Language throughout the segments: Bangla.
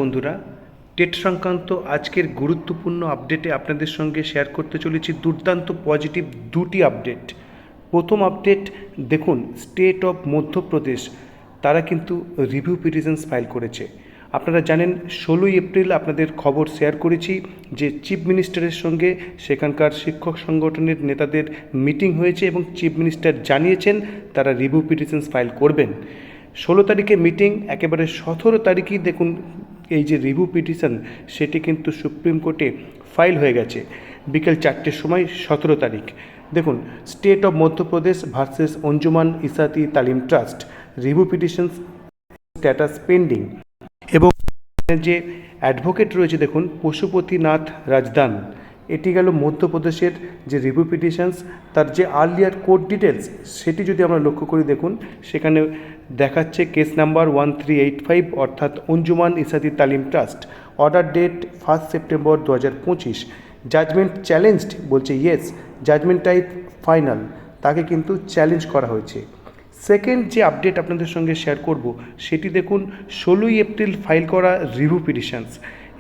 বন্ধুরা, টেট সংক্রান্ত আজকের গুরুত্বপূর্ণ আপডেটে আপনাদের সঙ্গে শেয়ার করতে চলেছি দুর্দান্ত পজিটিভ দুটি আপডেট। প্রথম আপডেট দেখুন, স্টেট অফ মধ্যপ্রদেশ তারা কিন্তু রিভিউ পিটিশনস ফাইল করেছে। আপনারা জানেন 16ই এপ্রিল আপনাদের খবর শেয়ার করেছি যে চিফ মিনিস্টারের সঙ্গে সেখানকার শিক্ষক সংগঠনের নেতাদের মিটিং হয়েছে এবং চিফ মিনিস্টার জানিয়েছেন তারা রিভিউ পিটিশনস ফাইল করবেন। 16 তারিখে মিটিং, একেবারে 17 তারিখেই দেখুন এই যে রিভিউ পিটিশন সেটি কিন্তু সুপ্রিম কোর্টে ফাইল হয়ে গেছে বিকেল 4টের সময় 17 তারিখ। দেখুন, state of Madhya Pradesh versus Anjuman ইসাতি তালিম trust review petitions status pending. এবং যে অ্যাডভোকেট রয়েছে দেখুন পশুপতিনাথ রাজদান, এটি গেল মধ্যপ্রদেশের যে রিভিউ পিটিশনস, তার যে আর্লিয়ার কোর্ট ডিটেলস সেটি যদি আমরা লক্ষ্য করি দেখুন সেখানে দেখাচ্ছে কেস নাম্বার 1385 অর্থাৎ অঞ্জুমান ইসাতি তালিম trust, order date 1 September 2025, judgement challenged বলছে ইয়েস, জাজমেন্ট টাইপ ফাইনাল, তাকে কিন্তু চ্যালেঞ্জ করা হয়েছে। সেকেন্ড যে আপডেট আপনাদের সঙ্গে শেয়ার করব সেটি দেখুন 16ই এপ্রিল ফাইল করা রিভিউ পিটিশনস।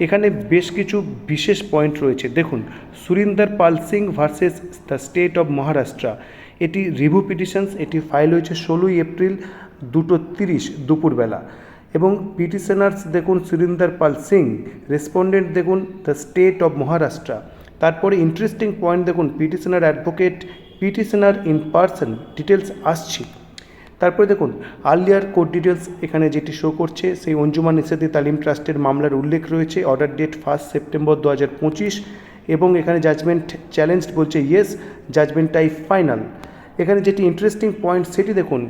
এখানে বেশ কিছু বিশেষ পয়েন্ট রয়েছে। দেখুন, Surinder Pal Singh versus the state of Maharashtra, এটি রিভিউ পিটিশনস, এটি ফাইল হয়েছে 16ই এপ্রিল 2:30 দুপুরবেলা। এবং পিটিশনার্স দেখুন সুরিন্দর পাল সিং, রেসপন্ডেন্ট দেখুন দ্য স্টেট অফ মহারাষ্ট্র। তারপরে ইন্টারেস্টিং পয়েন্ট দেখুন petitioner advocate, petitioner in person, details আসছে। তারপরে দেখুন আর্লিয়ার কোর্ট ডিটেলস এখানে যেটি শো করছে সেই অঞ্জুমান ইসাতি তালিম ট্রাস্টের মামলার উল্লেখ রয়েছে, অর্ডার ডেট 1 সেপ্টেম্বর 2025, এবং এখানে জাজমেন্ট চ্যালেঞ্জড বলছে ইয়েস, জাজমেন্ট টাইপ ফাইনাল। এখানে যেটি ইন্টারেস্টিং পয়েন্ট সেটি দেখুন,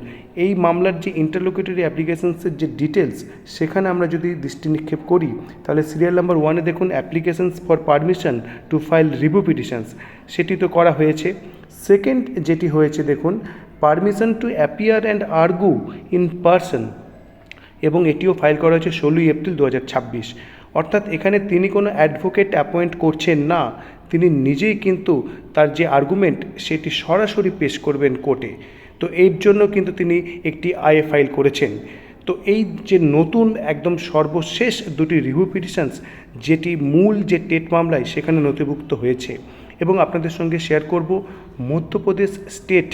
এই মামলার যে ইন্টারলোকুটরি অ্যাপ্লিকেশনসের যে ডিটেলস সেখানে আমরা যদি দৃষ্টি নিক্ষেপ করি তাহলে সিরিয়াল নাম্বার 1-এ দেখুন applications for permission to file review petitions, সেটি তো করা হয়েছে। সেকেন্ড যেটি হয়েছে দেখুন permission to appear and argue in person, এবং এটিও ফাইল করা হয়েছে 16ই এপ্রিল 2026। অর্থাৎ এখানে তিনি কোনো অ্যাডভোকেট অ্যাপয়েন্ট করছেন না, তিনি নিজেই কিন্তু তার যে আর্গুমেন্ট সেটি সরাসরি পেশ করবেন কোর্টে। তো এর জন্য কিন্তু তিনি একটি আইএ ফাইল করেছেন। তো এই যে নতুন একদম সর্বশেষ দুটি রিভিউ পিটিশনস যেটি মূল যে টেট মামলায় সেখানে নথিভুক্ত হয়েছে, এবং আপনাদের সঙ্গে শেয়ার করব মধ্যপ্রদেশ স্টেট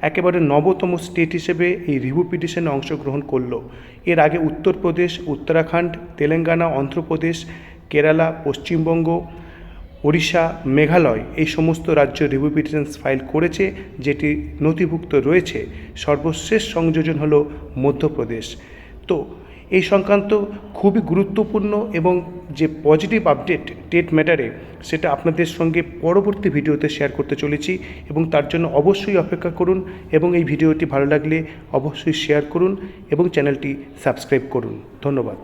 একেবারে নবতম স্টেট হিসেবে এই রিভিউ পিটিশনে অংশগ্রহণ করলো। এর আগে উত্তরপ্রদেশ, উত্তরাখণ্ড, তেলেঙ্গানা, অন্ধ্রপ্রদেশ, কেরালা, পশ্চিমবঙ্গ, ওড়িশা, মেঘালয় এই সমস্ত রাজ্য রিভিউ পিটিশনস ফাইল করেছে, যেটি নথিভুক্ত রয়েছে। সর্বশেষ সংযোজন হলো মধ্যপ্রদেশ। তো এই সংক্রান্ত খুবই গুরুত্বপূর্ণ এবং যে পজিটিভ আপডেট টেট ম্যাটারে সেটা আপনাদের সঙ্গে পরবর্তী ভিডিওতে শেয়ার করতে চলেছি, এবং তার জন্য অবশ্যই অপেক্ষা করুন, এবং এই ভিডিওটি ভালো লাগলে অবশ্যই শেয়ার করুন এবং চ্যানেলটি সাবস্ক্রাইব করুন। ধন্যবাদ।